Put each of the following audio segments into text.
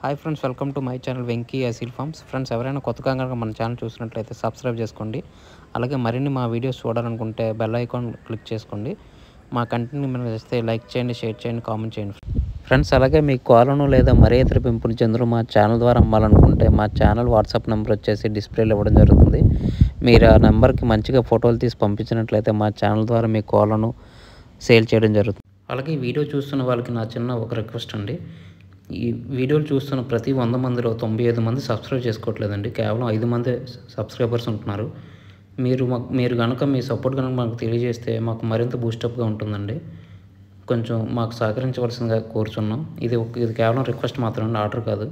Hi friends, welcome to my channel Venky Aseel farms. Friends, ఎవరైనా కొత్తగా కనుక మన ఛానల్ చూసినట్లయితే సబ్స్క్రైబ్ చేసుకోండి. అలాగే మరిన్ని మా వీడియోస్ చూడాలనుకుంటే బెల్ ఐకాన్ క్లిక్ చేసుకోండి. మా కంటెంట్ మీరు చేస్తే లైక్ చేయండి, షేర్ చేయండి, కామెంట్ చేయండి. ఫ్రెండ్స్, అలాగే మీ కోలను లేదా మరే ఇతర పెంపుడు జంతువులు మా ఛానల్ ద్వారా అమ్మాలనుకుంటే మా ఛానల్ వాట్సాప్ నెంబర్ వచ్చేసి డిస్ప్లేలో ఇవ్వడం జరుగుతుంది. మీరు ఆ నెంబర్కి మంచిగా ఫోటోలు తీసి పంపించినట్లయితే మా ఛానల్ ద్వారా మీ కోలను సేల్ చేయడం జరుగుతుంది. అలాగే ఈ వీడియో చూస్తున్న వాళ్ళకి నా చిన్న ఒక రిక్వెస్ట్ అండి. ఈ వీడియోలు చూస్తున్న ప్రతి 100 మందిలో 95 మంది సబ్స్క్రైబ్ చేసుకోవట్లేదండి. కేవలం 5 మందే సబ్స్క్రైబర్స్ ఉంటున్నారు. మీరు కనుక మీ సపోర్ట్ కనుక మాకు తెలియజేస్తే మాకు మరింత బూస్టప్గా ఉంటుందండి. కొంచెం మాకు సహకరించవలసిందిగా కోరుచున్నాం. ఇది కేవలం రిక్వెస్ట్ మాత్రమే, ఆర్డర్ కాదు.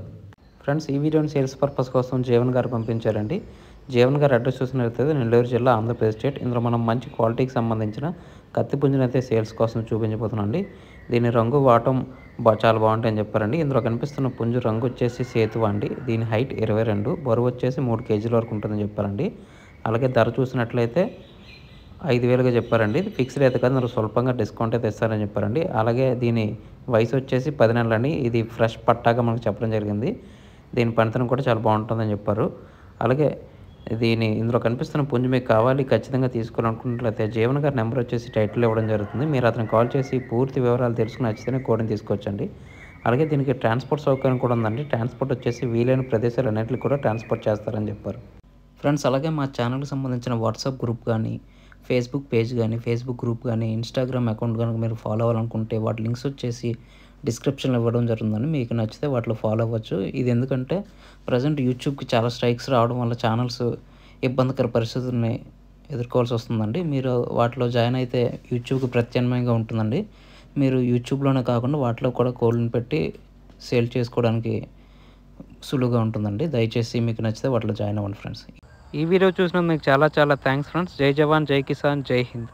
ఫ్రెండ్స్, ఈ వీడియోని సేల్స్ పర్పస్ కోసం జీవన్ గారు పంపించారండి. జీవన్ గారు అడ్రస్ చూసినట్లయితే నెల్లూరు జిల్లా, ఆంధ్రప్రదేశ్ స్టేట్. ఇందులో మనం మంచి క్వాలిటీకి సంబంధించిన కత్తి పుంజును అయితే సేల్స్ కోసం చూపించబోతున్నాం అండి. దీని రంగు వాటం చాలా బాగుంటాయని చెప్పారండి. ఇందులో కనిపిస్తున్న పుంజు రంగు వచ్చేసి సేతువ అండి. దీని హైట్ 22, బరువు వచ్చేసి 3 కేజీల వరకు ఉంటుందని చెప్పారండి. అలాగే ధర చూసినట్లయితే 5,000గా చెప్పారండి. ఇది ఫిక్స్డ్ అయితే కాదు, అందులో స్వల్పంగా డిస్కౌంట్ అయితే ఇస్తారని చెప్పారండి. అలాగే దీని వయసు వచ్చేసి 10 నెలలండి. ఇది ఫ్రెష్ పట్టాగా మనకు చెప్పడం జరిగింది. దీని పనితనం కూడా చాలా బాగుంటుందని చెప్పారు. అలాగే ఇందులో కనిపిస్తున్న పుంజు మీకు కావాలి, ఖచ్చితంగా తీసుకోవాలనుకున్నట్లయితే జీవన్ గారి నెంబర్ వచ్చేసి టైటిల్లో ఇవ్వడం జరుగుతుంది. మీరు అతను కాల్ చేసి పూర్తి వివరాలు తెలుసుకుని నచ్చితేనే కోడ్ని తీసుకోవచ్చండి. అలాగే దీనికి ట్రాన్స్పోర్ట్ సౌకర్యం కూడా ఉందండి. ట్రాన్స్పోర్ట్ వచ్చేసి వీలైన ప్రదేశాలన్నింటికి కూడా ట్రాన్స్పోర్ట్ చేస్తారని చెప్పారు. ఫ్రెండ్స్, అలాగే మా ఛానల్కి సంబంధించిన వాట్సాప్ గ్రూప్ కానీ, ఫేస్బుక్ పేజ్ కానీ, ఫేస్బుక్ గ్రూప్ కానీ, ఇన్స్టాగ్రామ్ అకౌంట్ కనుక మీరు ఫాలో అవ్వాలనుకుంటే వాటి లింక్స్ వచ్చేసి డిస్క్రిప్షన్లో ఇవ్వడం జరుగుతుందని. మీకు నచ్చితే వాటిలో ఫాలో అవ్వచ్చు. ఇది ఎందుకంటే ప్రజెంట్ యూట్యూబ్కి చాలా స్ట్రైక్స్ రావడం వల్ల ఛానల్స్ ఇబ్బందికర పరిస్థితుల్ని ఎదుర్కోవాల్సి వస్తుందండి. మీరు వాటిలో జాయిన్ అయితే యూట్యూబ్కి ప్రత్యామ్నాయంగా ఉంటుందండి. మీరు యూట్యూబ్లోనే కాకుండా వాటిలో కూడా కోడ్ని పెట్టి సేల్ చేసుకోవడానికి సులువుగా ఉంటుందండి. దయచేసి మీకు నచ్చితే వాటిలో జాయిన్ అవ్వండి ఫ్రెండ్స్. ఈ వీడియో చూసినందుకు మీకు చాలా థ్యాంక్స్ ఫ్రెండ్స్. జై జవాన్, జై కిసాన్, జై హింద్.